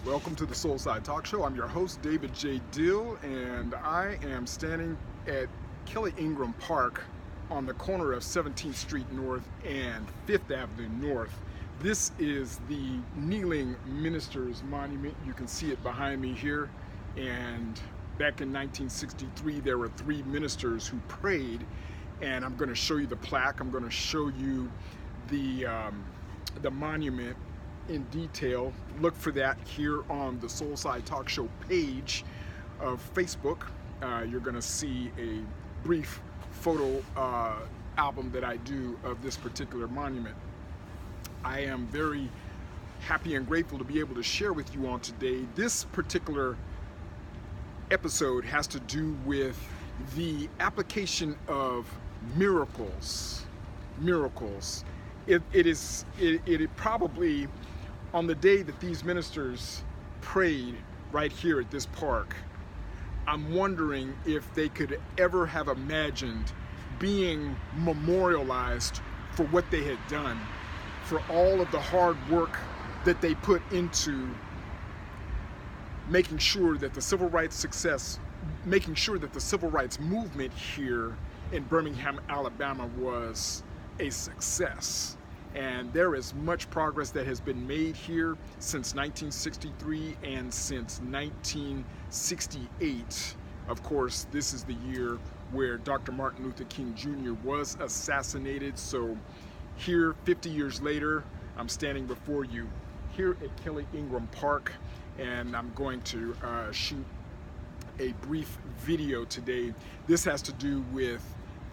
Welcome to the Soulside Talk Show. I'm your host, David J. Dill, and I am standing at Kelly Ingram Park on the corner of 17th Street North and 5th Avenue North. This is the Kneeling Ministers Monument. You can see it behind me here. And back in 1963, there were 3 ministers who prayed, and I'm going to show you the plaque. I'm going to show you the monument in detail. Look for that here on the Soulside Talk Show page of Facebook. You're going to see a brief photo album that I do of this particular monument. I am very happy and grateful to be able to share with you on today. This particular episode has to do with the application of miracles. It probably, on the day that these ministers prayed right here at this park, I'm wondering if they could ever have imagined being memorialized for what they had done, for all of the hard work that they put into making sure that the civil rights movement here in Birmingham, Alabama was a success. And there is much progress that has been made here since 1963 and since 1968. Of course, this is the year where Dr. Martin Luther King Jr. was assassinated. So here, 50 years later, I'm standing before you here at Kelly Ingram Park, and I'm going to shoot a brief video today. This has to do with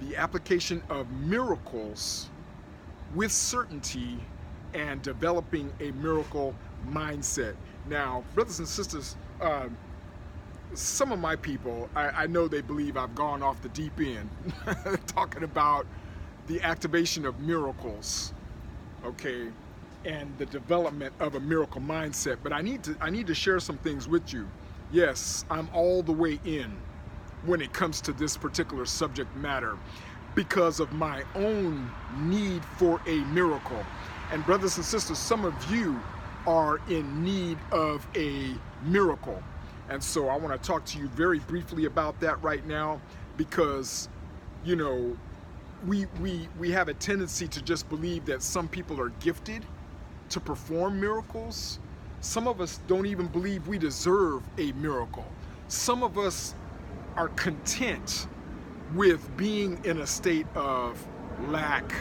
the application of miracles with certainty and developing a miracle mindset. Now, brothers and sisters, some of my people, I know they believe I've gone off the deep end talking about the activation of miracles, okay, and the development of a miracle mindset. But I need to share some things with you. Yes, I'm all the way in when it comes to this particular subject matter, because of my own need for a miracle. And brothers and sisters, some of you are in need of a miracle. And so I want to talk to you very briefly about that right now, because, you know, we have a tendency to just believe that some people are gifted to perform miracles. Some of us don't even believe we deserve a miracle. Some of us are content with being in a state of lack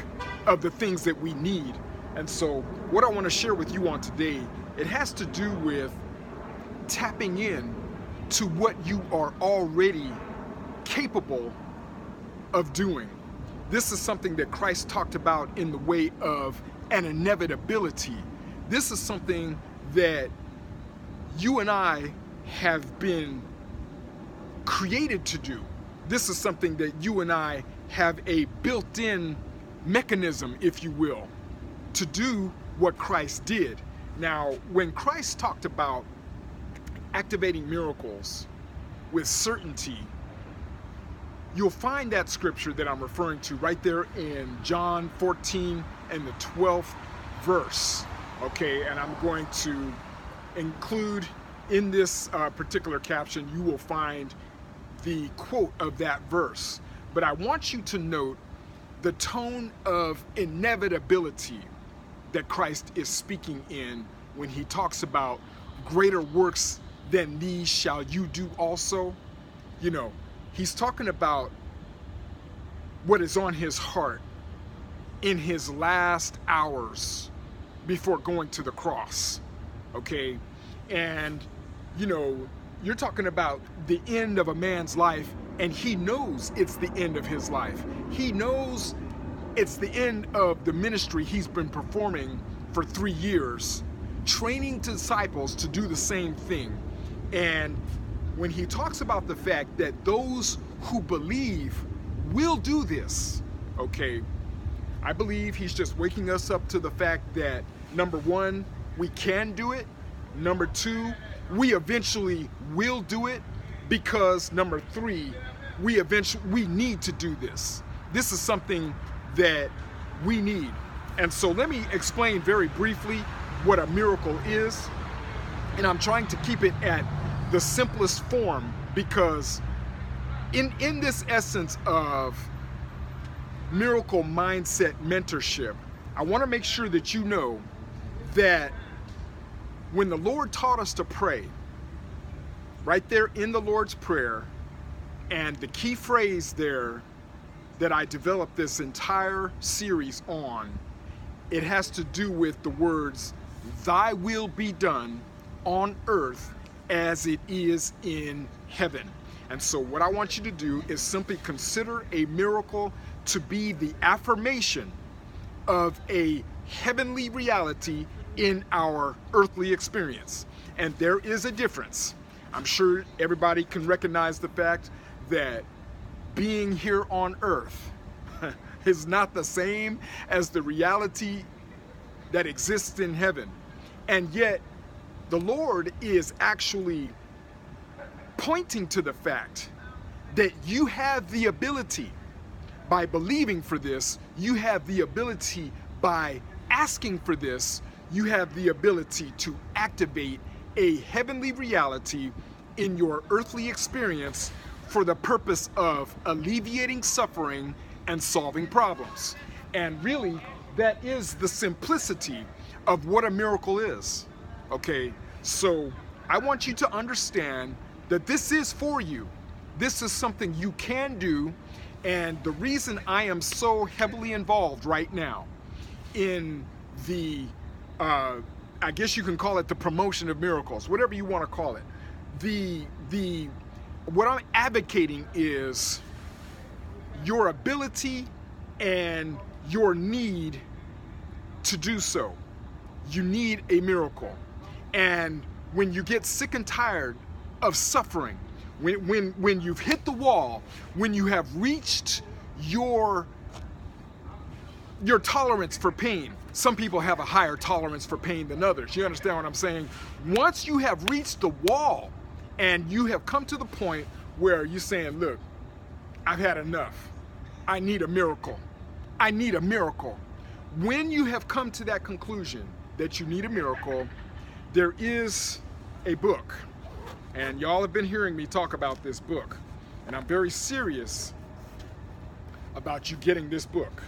of the things that we need. And so what I want to share with you on today, it has to do with tapping in to what you are already capable of doing. This is something that Christ talked about in the way of an inevitability. This is something that you and I have been created to do. This is something that you and I have a built-in mechanism, if you will, to do what Christ did. Now, when Christ talked about activating miracles with certainty, you'll find that scripture that I'm referring to right there in John 14 and the 12th verse. Okay, and I'm going to include in this particular caption, you will find the quote of that verse. But I want you to note the tone of inevitability that Christ is speaking in when he talks about greater works than these shall you do also. You know, he's talking about what is on his heart in his last hours before going to the cross. Okay, and you know, you're talking about the end of a man's life, and he knows it's the end of his life. He knows it's the end of the ministry he's been performing for 3 years, training disciples to do the same thing. And when he talks about the fact that those who believe will do this, okay, I believe he's just waking us up to the fact that, number one, we can do it. Number two, we eventually will do it, because number three, we need to do this. This is something that we need. And so let me explain very briefly what a miracle is. And I'm trying to keep it at the simplest form, because in this essence of miracle mindset mentorship, I want to make sure that you know that when the Lord taught us to pray, right there in the Lord's Prayer, and the key phrase there that I developed this entire series on, it has to do with the words, "Thy will be done on earth as it is in heaven." And so what I want you to do is simply consider a miracle to be the affirmation of a heavenly reality in our earthly experience. And there is a difference. I'm sure everybody can recognize the fact that being here on earth is not the same as the reality that exists in heaven. And yet the Lord is actually pointing to the fact that you have the ability, by believing for this, you have the ability, by asking for this, you have the ability to activate a heavenly reality in your earthly experience for the purpose of alleviating suffering and solving problems. And really, that is the simplicity of what a miracle is. Okay, so I want you to understand that this is for you. This is something you can do. And the reason I am so heavily involved right now in the, I guess you can call it the promotion of miracles, whatever you want to call it. What I'm advocating is your ability and your need to do so. You need a miracle. And when you get sick and tired of suffering, when you've hit the wall, when you have reached your tolerance for pain. Some people have a higher tolerance for pain than others. You understand what I'm saying? Once you have reached the wall and you have come to the point where you're saying, look, I've had enough. I need a miracle. I need a miracle. When you have come to that conclusion that you need a miracle, there is a book. And y'all have been hearing me talk about this book. And I'm very serious about you getting this book.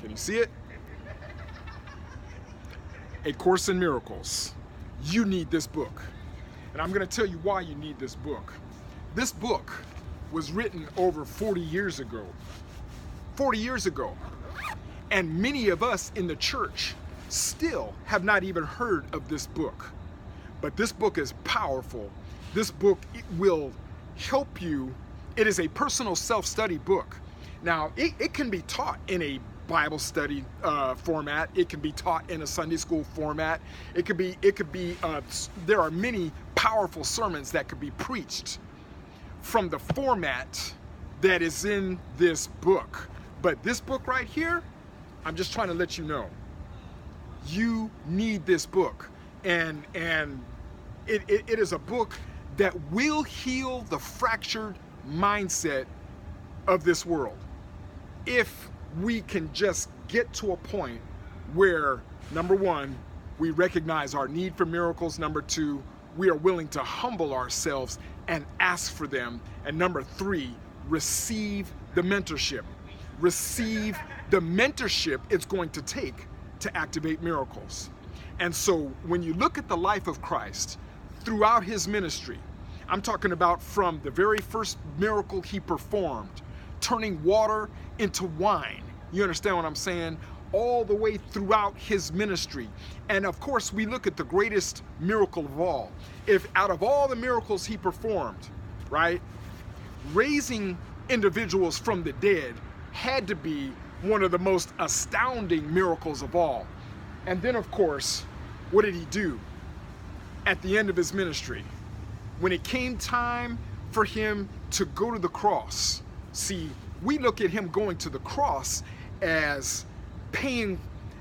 Can you see it? A Course in Miracles. You need this book. And I'm going to tell you why you need this book. This book was written over 40 years ago. 40 years ago. And many of us in the church still have not even heard of this book. But this book is powerful. This book will help you. It is a personal self-study book. Now, it can be taught in a Bible study format. It can be taught in a Sunday school format. It could be. There are many powerful sermons that could be preached from the format that is in this book. But this book right here, I'm just trying to let you know, you need this book. And it is a book that will heal the fractured mindset of this world. If we can just get to a point where, number one, we recognize our need for miracles. Number two, we are willing to humble ourselves and ask for them. And number three, receive the mentorship. Receive the mentorship it's going to take to activate miracles. And so when you look at the life of Christ throughout his ministry, I'm talking about from the very first miracle he performed, turning water into wine. You understand what I'm saying? All the way throughout his ministry. And of course, we look at the greatest miracle of all. If out of all the miracles he performed, right, raising individuals from the dead had to be one of the most astounding miracles of all. And then, of course, what did he do at the end of his ministry? When it came time for him to go to the cross, see, we look at him going to the cross as paying,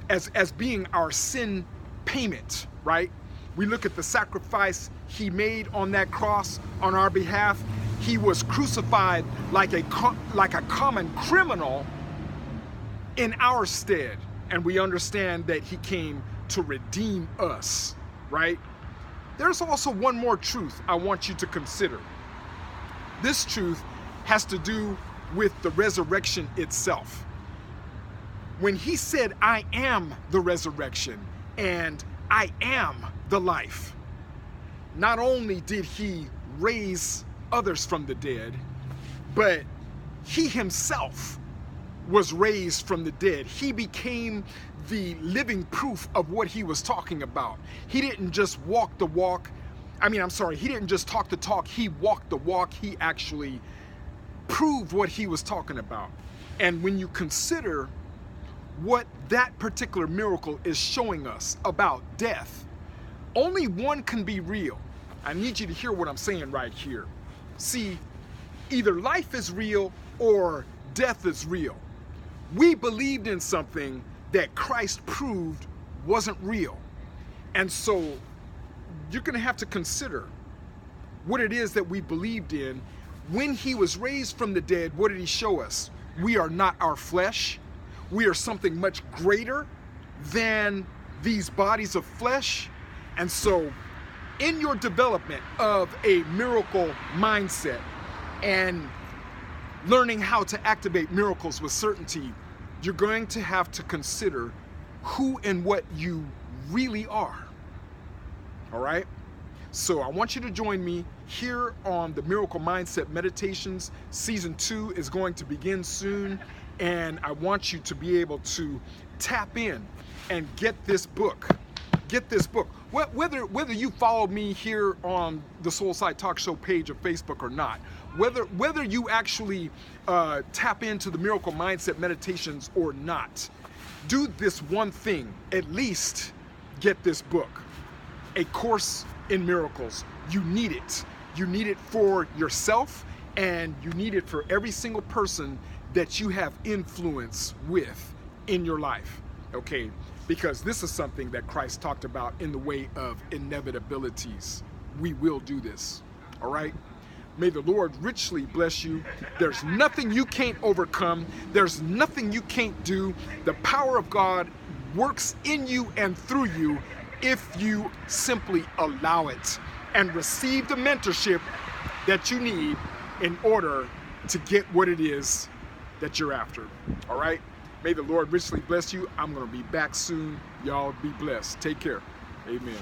as being our sin payment, right? We look at the sacrifice he made on that cross on our behalf. He was crucified like a common criminal in our stead. And we understand that he came to redeem us, right? there's also one more truth I want you to consider. This truth has to do with the resurrection itself. When he said, I am the resurrection and I am the life, not only did he raise others from the dead, but he himself was raised from the dead. He became the living proof of what he was talking about. He didn't just walk the walk. He didn't just talk the talk. He walked the walk. He actually proved what he was talking about. And when you consider what that particular miracle is showing us about death, only one can be real. I need you to hear what I'm saying right here. See, either life is real or death is real. We believed in something that Christ proved wasn't real. And so you're going to have to consider what it is that we believed in. When he was raised from the dead, what did he show us? We are not our flesh. We are something much greater than these bodies of flesh. And so in your development of a miracle mindset and learning how to activate miracles with certainty, you're going to have to consider who and what you really are. All right? So I want you to join me here on the Miracle Mindset Meditations. Season 2 is going to begin soon, and I want you to be able to tap in and get this book. Get this book. Whether you follow me here on the Soulside Talk Show page of Facebook or not, whether you actually tap into the Miracle Mindset Meditations or not, do this one thing. At least get this book, A Course in Miracles. You need it. You need it for yourself, and you need it for every single person that you have influence with in your life. Okay? Because this is something that Christ talked about in the way of inevitabilities. We will do this. All right? May the Lord richly bless you. There's nothing you can't overcome. There's nothing you can't do. The power of God works in you and through you if you simply allow it and receive the mentorship that you need in order to get what it is that you're after. All right? May the Lord richly bless you. I'm going to be back soon. Y'all be blessed. Take care. Amen.